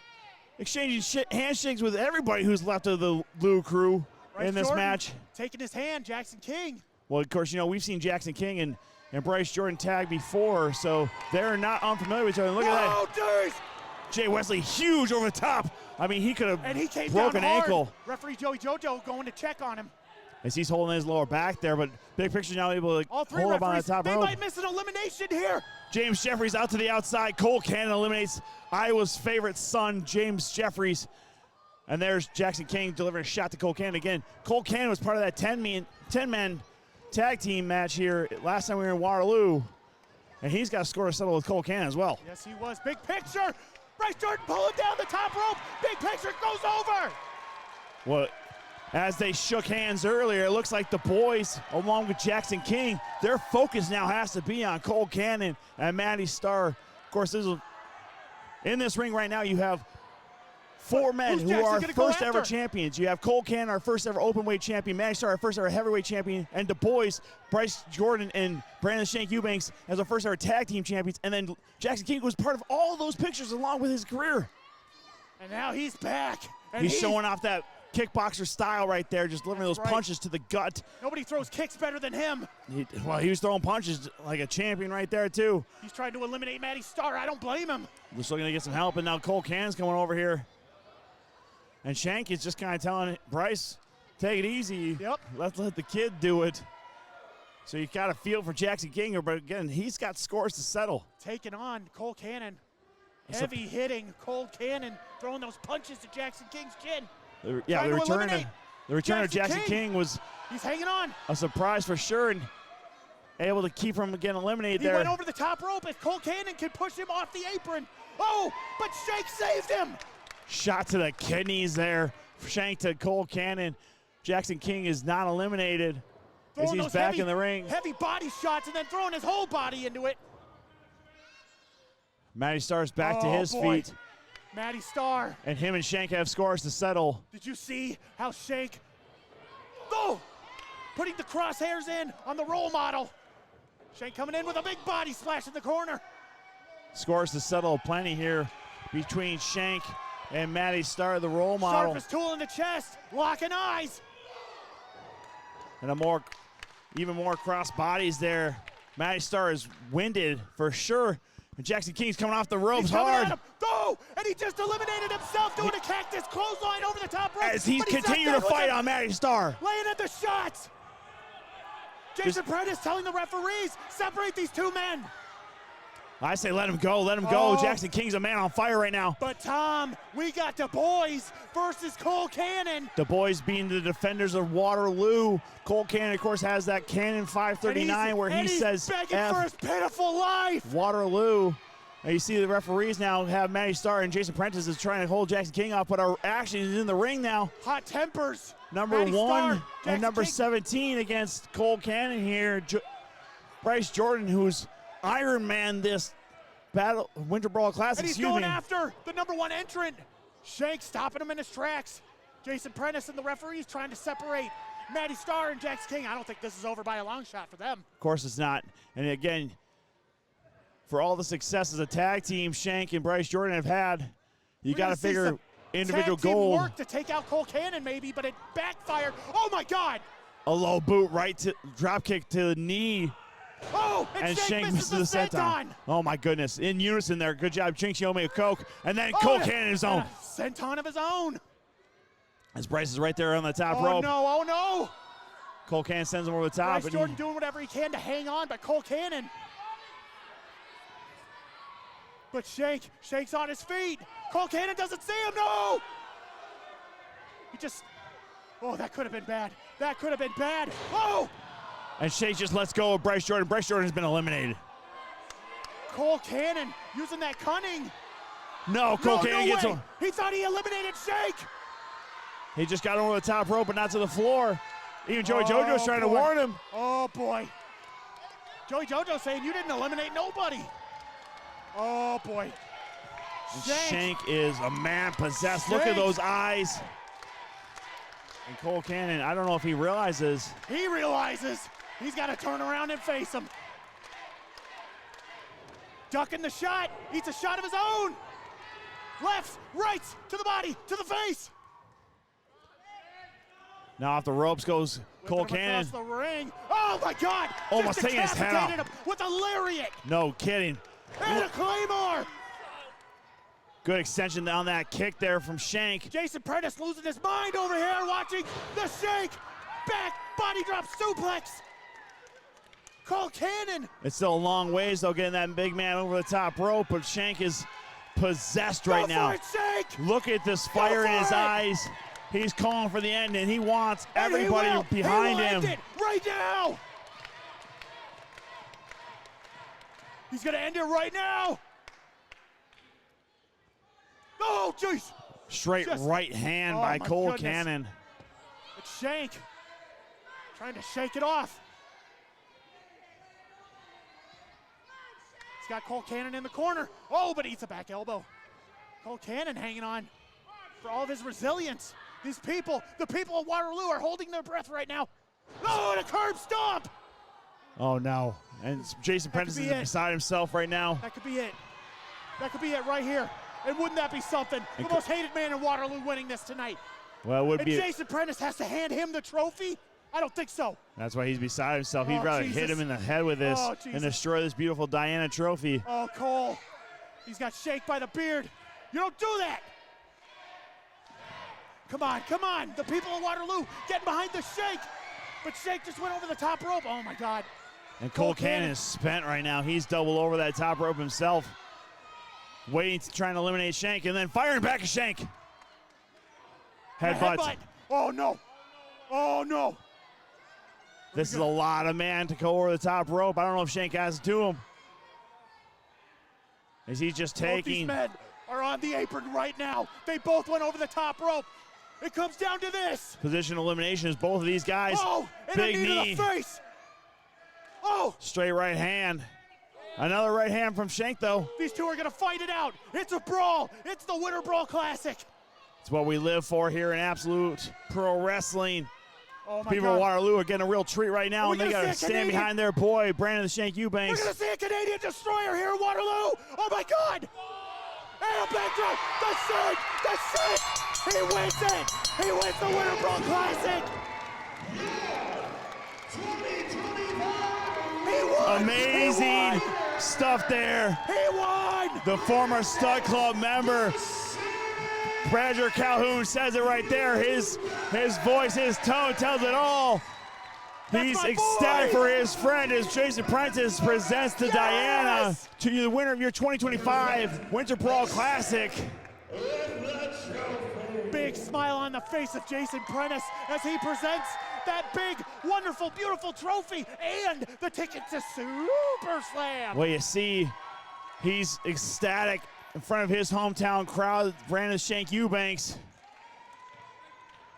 exchanging handshakes with everybody who's left of the Lou crew in this match. Taking his hand, Jackson King. Well, of course, we've seen Jackson King and Bryce Jordan tag before, so they're not unfamiliar with each other. Look at that. Geez. Jay Wesley, huge over the top. I mean, he could have broken an ankle. Referee Joey Jojo going to check on him. As he's holding his lower back there, but Big Picture now able to hold up on the top rope. They might miss an elimination here. James Jeffries out to the outside. Cole Cannon eliminates Iowa's favorite son, James Jeffries. And there's Jackson King delivering a shot to Cole Cannon again. Cole Cannon was part of that 10-man tag team match here last time we were in Waterloo. And he's got a score to settle with Cole Cannon as well. Yes, he was. Big Picture. Bryce Jordan pulling down the top rope. Big Picture goes over. Well, as they shook hands earlier, it looks like the boys, along with Jackson King, their focus now has to be on Cole Cannon and Matty Starr. Of course, in this ring right now, you have four men who's who Jackson are gonna go first ever after? champions. You have Cole Cannon, our first ever open weight champion, Matty Starr, our first ever heavyweight champion, and the boys, Bryce Jordan and Brandon Shank Eubanks, as our first ever tag team champions. And then Jackson King was part of all those pictures along with his career. And now he's back. And He's showing off that kickboxer style right there, just delivering those right. punches to the gut. Nobody throws kicks better than him. He was throwing punches like a champion right there, too. He's trying to eliminate Matty Starr. I don't blame him. Just looking to get some help, and now Cole Cannon's coming over here. And Shank is just kind of telling Bryce, take it easy. Yep. Let's let the kid do it. So you got to feel for Jackson King, but again, he's got scores to settle. Taking on Cole Cannon. Heavy hitting Cole Cannon, throwing those punches to Jackson King's chin. The Trying to eliminate return of Jackson King. King was He's hanging on. a surprise for sure, and able to keep him again eliminated He there. went over the top rope. If Cole Cannon can push him off the apron. Oh, but Shank saved him. Shot to the kidneys there. Shank to Cole Cannon. Jackson King is not eliminated as Throwing he's those back heavy, in the ring. Heavy body shots and then throwing his whole body into it. Matty Starr's back to Oh, his boy. feet, Matty Starr. and him and Shank have scores to settle. Did you see how Shank, oh, putting the crosshairs in on the role model. Shank coming in with a big body splash in the corner. Scores to settle plenty here between Shank and Matty Starr, the role model. Sharpest tool in the chest, locking eyes. And even more cross bodies there. Matty Starr is winded for sure. And Jackson King's coming off the ropes He's coming hard. at him. Oh, and he just eliminated himself doing a cactus clothesline over the top rope. As he's but not continuing done to with fight it. on Matty Starr. Laying in the shots. Jason Prentice telling the referees, separate these two men. I say let him go, let him go. Oh. Jackson King's a man on fire right now. But Tom, we got the boys versus Cole Cannon. The boys being the defenders of Waterloo. Cole Cannon, of course, has that Cannon 539 where he says begging F for his pitiful life. Waterloo. And you see the referees now have Matty Starr and Jason Prentice is trying to hold Jackson King off, but our action is in the ring now. Hot tempers. Number Matty 1 Starr, and Jackson number King. 17 against Cole Cannon here. Bryce Jordan, who's Iron Man this Winter Brawl Classic. And he's excuse going me. after the number 1 entrant. Shank stopping him in his tracks. Jason Prentice and the referees trying to separate Matty Starr and Jackson King. I don't think this is over by a long shot for them. Of course it's not. And again, for all the success as a tag team Shank and Bryce Jordan have had, you We're got to gonna see figure some individual tag team gold. work to take out Cole Cannon maybe, but it backfired. Oh my God! A low boot right to drop kick to the knee. Oh, and Shank misses the senton. Oh my goodness. In unison there. Good job. Jinx Yomi a Coke. And then Cole Cannon his own. Senton of his own. As Bryce is right there on the top Oh rope. no, oh no. Cole Cannon sends him over the top. Bryce Jordan doing whatever he can to hang on, but Cole Cannon. But Shank's on his feet. Cole Cannon doesn't see him, no! He just, oh, that could have been bad. That could have been bad. Oh! And Shank just lets go of Bryce Jordan. Bryce Jordan has been eliminated. Cole Cannon using that cunning. No, Cole Cannon gets him. He thought he eliminated Shank. He just got over the top rope, but not to the floor. Even Joey JoJo's trying to warn him. Oh, boy. Joey JoJo saying you didn't eliminate nobody. Oh, boy. Shank is a man possessed. Look at those eyes. And Cole Cannon, I don't know if he realizes. He realizes he's got to turn around and face him. Ducking the shot. Eats a shot of his own. Lefts, rights, to the body, to the face. Now off the ropes goes Cole Whipping him Cannon. across the ring. Oh, my God. Almost Just taking his head decapitated off. him with a lariat No kidding. and a claymore. Good extension down that kick there from Shank. Jason Prentice losing his mind over here watching the Shank back body drop suplex. Cole Cannon. It's still a long ways though, getting that big man over the top rope, but Shank is possessed right now. Go for it, Shank. Look at this fire in his for it. eyes. He's calling for the end, and he wants And everybody he will. behind He will him. end it right now. He's gonna end it right now. Oh, jeez. Straight Just- right hand Oh, by my Cole goodness. Cannon. It's Shank trying to shake it off. He's got Cole Cannon in the corner. Oh, but eats a back elbow. Cole Cannon hanging on. for all of his resilience. These people, the people of Waterloo are holding their breath right now. Oh, and a curb stomp! Oh, no. And Jason Prentice is beside himself right now. That could be it. That could be it right here. And wouldn't that be something? The most hated man in Waterloo winning this tonight. Well, it would be. Jason Prentice has to hand him the trophy? I don't think so. That's why he's beside himself. He'd rather hit him in the head with this and destroy this beautiful Diana trophy. Oh, Cole. He's got Shake by the beard. You don't do that. Come on, come on. The people of Waterloo getting behind the Shake. But Shake just went over the top rope. Oh, my God. And Cole Cannon is spent right now. He's double over that top rope himself. Waiting to try and eliminate Shank and then firing back at Shank. Headbutt. Oh, no. Oh, no. This is a lot of man to go over the top rope. I don't know if Shank has it to him. Is he just taking? Both these men are on the apron right now. They both went over the top rope. It comes down to this. Position elimination is both of these guys. Oh, and big a knee knee. to the face. Oh. Straight right hand. Another right hand from Shank, though. These two are going to fight it out. It's a brawl. It's the Winter Brawl Classic. It's what we live for here in Absolute Pro Wrestling. Oh my People God. of Waterloo are getting a real treat right now, and they got to stand behind their boy, Brandon the Shank Eubanks. We're going to see a Canadian Destroyer here in Waterloo. Oh, my God. And a backdrop. The Shank. The Shank. He wins it. He wins the Winter Brawl Classic. He won. Amazing stuff there. He won. The former Stud Club member, Bradger Calhoun, says it right there. His voice, his tone tells it all. He's ecstatic for his friend as Jason Prentice presents to Diana to you the winner of your 2025 Winter Brawl Classic. Big smile on the face of Jason Prentice as he presents that big, wonderful, beautiful trophy and the ticket to Super Slam. Well, you see, he's ecstatic in front of his hometown crowd, Brandon Shank Eubanks.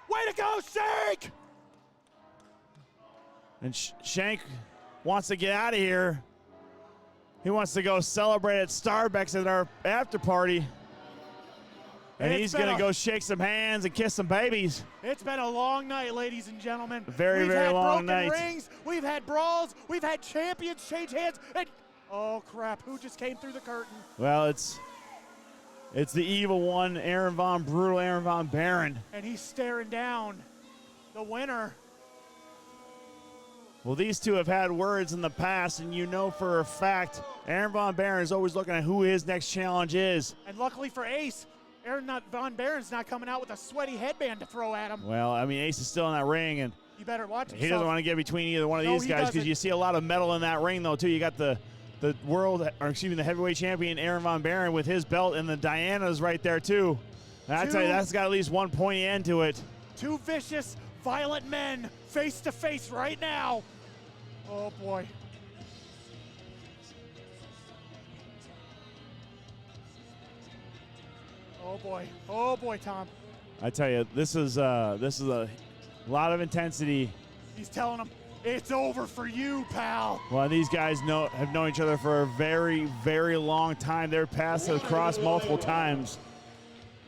Way to go, Shank! And Shank wants to get out of here. He wants to go celebrate at Starbucks at our after party. And he's going to go shake some hands and kiss some babies. It's been a long night, ladies and gentlemen. Very long night. We've had broken rings, we've had brawls, we've had champions change hands, and oh crap, who just came through the curtain? Well, it's the evil one, Aaron Von Baron. And he's staring down the winner. Well, these two have had words in the past, and you know for a fact Aaron Von Baron is always looking at who his next challenge is. And luckily for Ace, Aaron Von Baron's not coming out with a sweaty headband to throw at him. Well, I mean, Ace is still in that ring, and you better watch himself. He doesn't want to get between either one of these guys because you see a lot of metal in that ring, though, too. You got the the heavyweight champion Aaron Von Baron with his belt, and the Diana's right there, too. And I tell you, that's got at least one pointy end to it. Two vicious, violent men face to face right now. Oh, boy. Oh, boy. Oh, boy, Tom. I tell you, this is a lot of intensity. He's telling him, it's over for you, pal. Well, these guys have known each other for a very, very long time. Their paths have crossed multiple times.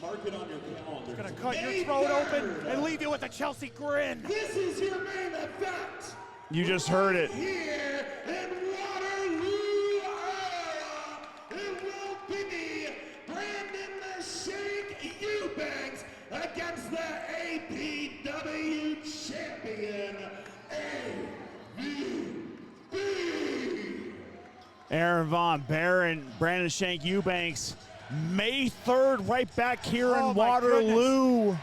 Mark it on your calendar. It's going to cut your throat open and leave you with a Chelsea grin. This is your main event. You just heard it. Here in Waterloo, Iowa, it will be Brandon the Shank Eubanks against the APW champion, APW. Aaron Von Baron, Brandon Shank Eubanks, May 3rd, right back here in Waterloo. Goodness.